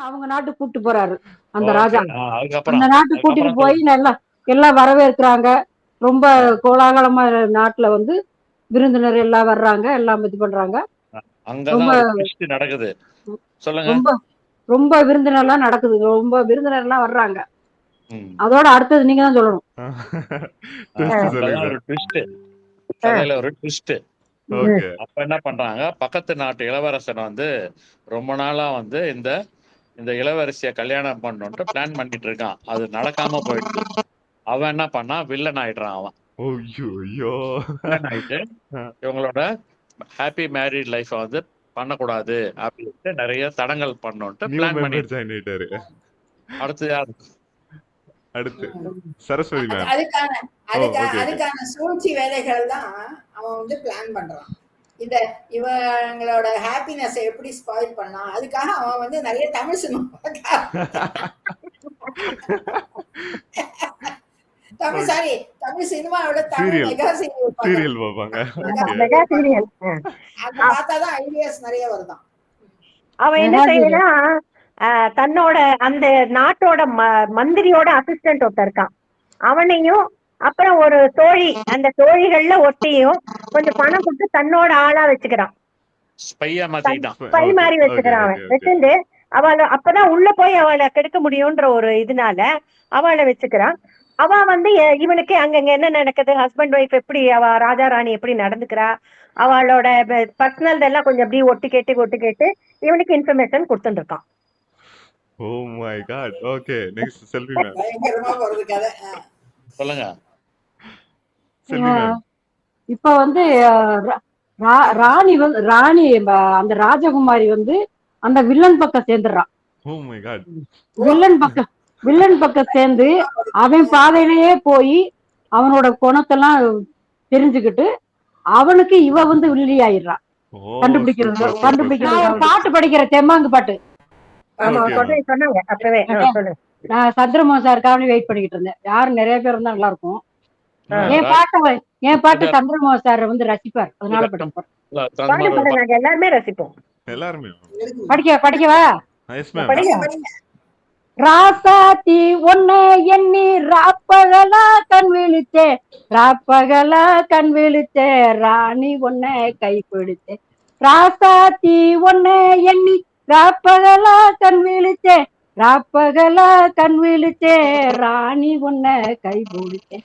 அவங்க நாட்டுக்கு கூட்டு போறாரு அந்த ஓகே. ராஜா. அதுக்கப்புறம் அந்த நாட்டுக்கு கூட்டிட்டு அதுக்கப்புறம் போய் சொல்லுங்க. எல்லாம் வரவேற்கிறாங்க. ரொம்ப ஆ, கோலாகலமா நாட்டுல விருந்தினர் எல்லாம் வர்றாங்க, எல்லாம் இது பண்றாங்க. அங்கதான் ரொம்ப ஒரு ட்விஸ்ட் நடக்குது. சொல்லுங்க. ரொம்ப ரொம்ப விருந்தினர்லாம் நடக்குது. ரொம்ப விருந்தினர்லாம் வர்றாங்க. ம். அதோட அடுத்தது நீங்க தான் சொல்லணும். ட்விஸ்ட் அங்கதான் சொல்லுங்க ஒரு சார். ட்விஸ்ட். கதையில ஒரு ட்விஸ்ட். ஓகே. அப்ப என்ன பண்றாங்க, பக்கத்து நாட்டு இளவரசன் ரொம்ப நாளா இந்த இந்த இளவரசிய கல்யாணம் பண்ணணும்ட்டு பிளான் பண்ணிட்டு இருக்கான். அது நடக்காம போயிடுது. அவன் என்ன பண்ணா, வில்லன் ஆயிடுறான் அவன். ஐயோ. வில்லன் ஆயிட்டு இவங்களோட ஹாப்பி மேரிட் லைஃப் பண்ணக்கூடாது அப்படின்ட்டு நிறைய தடங்கல் பண்ணணும்ட்டு நியூ பிளான் மெம்பர் பண்ணிட்டு ஜாயின் ஆயிட்டாரு. அடுத்து யாரு? அடுத்து சரஸ்வதி மேம். அதுக்கான ஓ ஓகே. அதுக்கான சூழ்ச்சி வேலைகள் தான் அவன் பிளான் பண்றான். இவங்களோட ஹாப்பினஸ் எப்படி ஸ்பாயில் பண்ணலாம், அதுக்காக அவன் நிறைய தமிழ் சினிமா தமிழ் சினிமாவோட தமிழ் மெகா சீரியல் பாப்பாங்க. மெகா சீரியல் அங்க பார்த்தாதான் ஐடியாஸ் நிறைய வருதான். அவன் என்ன செய்யறான், தன்னோட அந்த நாட்டோட மந்திரியோட அசிஸ்டன்ட் ஒருத்தர் இருக்கான், அவனையும் அப்புறம் ஒரு தோழி, அந்த தோழிகள்ல ஒட்டியும் கொஞ்சம் பணம் கொடுத்து தன்னோட ஆளா வச்சுக்கிறான். ஸ்பை மாதிரி வச்சுக்கிறான். அவன் வச்சிருந்து அவளை அப்பதான் உள்ள போய் அவளை கெடுக்க முடியும்ன்ற ஒரு இதனால அவளை வச்சுக்கிறான். அவ இவனுக்கு அங்கங்க என்ன நடக்குது, ஹஸ்பண்ட் ஒய்ஃப் எப்படி, அவ ராஜா ராணி எப்படி நடந்துக்கிறா, அவளோட பர்சனல் எல்லாம் கொஞ்சம் அப்படியே ஒட்டு கேட்டு இவனுக்கு இன்ஃபர்மேஷன் கொடுத்துட்டு இருக்கான். Oh my god. Okay, next Selvi ma'am. பயங்கரமா போறது கதை. சொல்லுங்க. செல்வி மேம். இப்ப ராணி அந்த ராஜகுமாரி அந்த வில்லன் பக்கம் சேர்ந்துடுறான். Oh my god. வில்லன் பக்கம் சேர்ந்து அவன் பாதையிலேயே போய் அவனோட குணத்தெல்லாம் தெரிஞ்சுக்கிட்டு அவனுக்கு இவ வில்லி ஆயிடுறான். கண்டுபிடிக்கிறது பாட்டு படிக்கிற தெம்மாங்கு பாட்டு. சொன்னாங்க அப்பவே. நான் சந்திரமோகன் சாருக்காக வெயிட் பண்ணிக்கிட்டு இருந்தேன். யாரும் நிறைய பேர் இருந்தா நல்லா இருக்கும். என் பாட்டு சந்திரமோகன் சார் ரசிப்பார், அதனால படிப்போம். எல்லாருமே ரசிப்போம். எல்லாருமே படிக்கவா? ராசாத்தி ஒன்ன எண்ணி ராப்பகலா கண் விழித்தே ராணி ஒன்ன கை பிடித்தே. ராசாத்தி ஒன்ன எண்ணி ராப்பகலா கண் விழித்தே ராணி ஒன்ன கை பிடித்தே.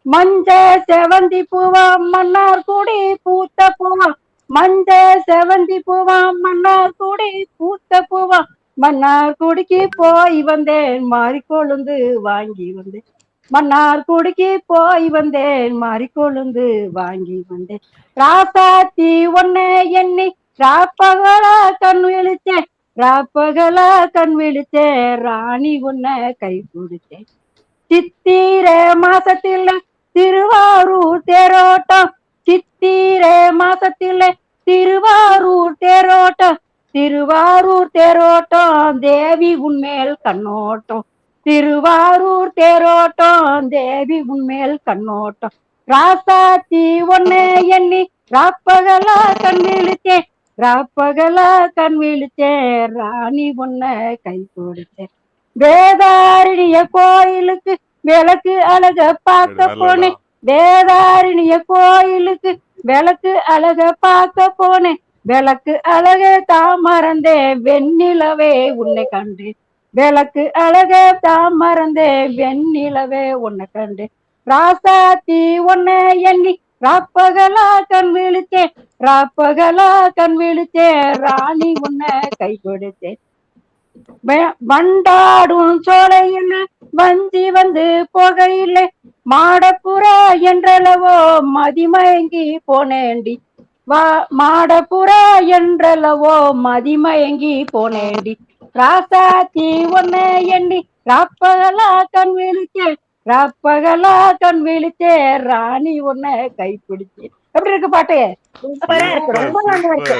மஞ்ச செவந்தி பூவா மன்னார் கூடி பூத்த பூவா, மஞ்ச செவந்தி பூவா மன்னார் கூடி பூத்த பூவா, மன்னார் குடிக்கு போய் வந்தேன் மாறிக்கொழுந்து வாங்கி வந்தேன், மன்னார் குடிக்கு போய் வந்தேன் மாறிக்கொழுந்து வாங்கி வந்தேன். ராசாத்தி ஒன்ன எண்ணி ராப்பகலா கண் விழித்தேன் ராணி ஒன்ன கை பிடித்தேன். சித்திர மாசத்துல திருவாரூர் தேரோட்டம், சித்திர மாசத்துல திருவாரூர் தேரோட்டம் தேவி உன்மேல் கண்ணோட்டம், திருவாரூர் தேரோட்டம் தேவி உன்மேல் கண்ணோட்டம். ராசாத்தி ஒன்ன எண்ணி ராப்பகலா கண் விழித்தேன் ராணி ஒன்ன கை கொடுத்தேன். வேதாரண்ய கோயிலுக்கு விளக்கு அழக பார்க்க போனேன், வேதாரண்ய கோயிலுக்கு விளக்கு அழக பார்க்க போனேன், விளக்கு அழக தான் மறந்தேன் வெண்ணிலவே உன்னை கண்டேன், விளக்கு அழக தான் மறந்தேன் வெண்ணிலவே உன்னை கண்டேன். ராசாத்தி ஒன்ன எண்ணி ராப்பகலா கண் விழித்தேன் ராணி உன்ன கை கொடுத்தேன். வண்டாடும் சோலையில் வஞ்சி போகையில்லை, மாடப்புறா என்றளவோ மதிமயங்கி போனேண்டி, மாடப்புறா என்றளவோ மதிமயங்கி போனேண்டி. ராசாத்தி ஒன்ன எண்ணி ராப்பகலா கண் விழித்தேன் ராணி ஒன்ன கை பிடிச்சேன். எப்படி இருக்கு பாட்டு? சூப்பரா இருக்கு, ரொம்ப நல்லா இருக்கு.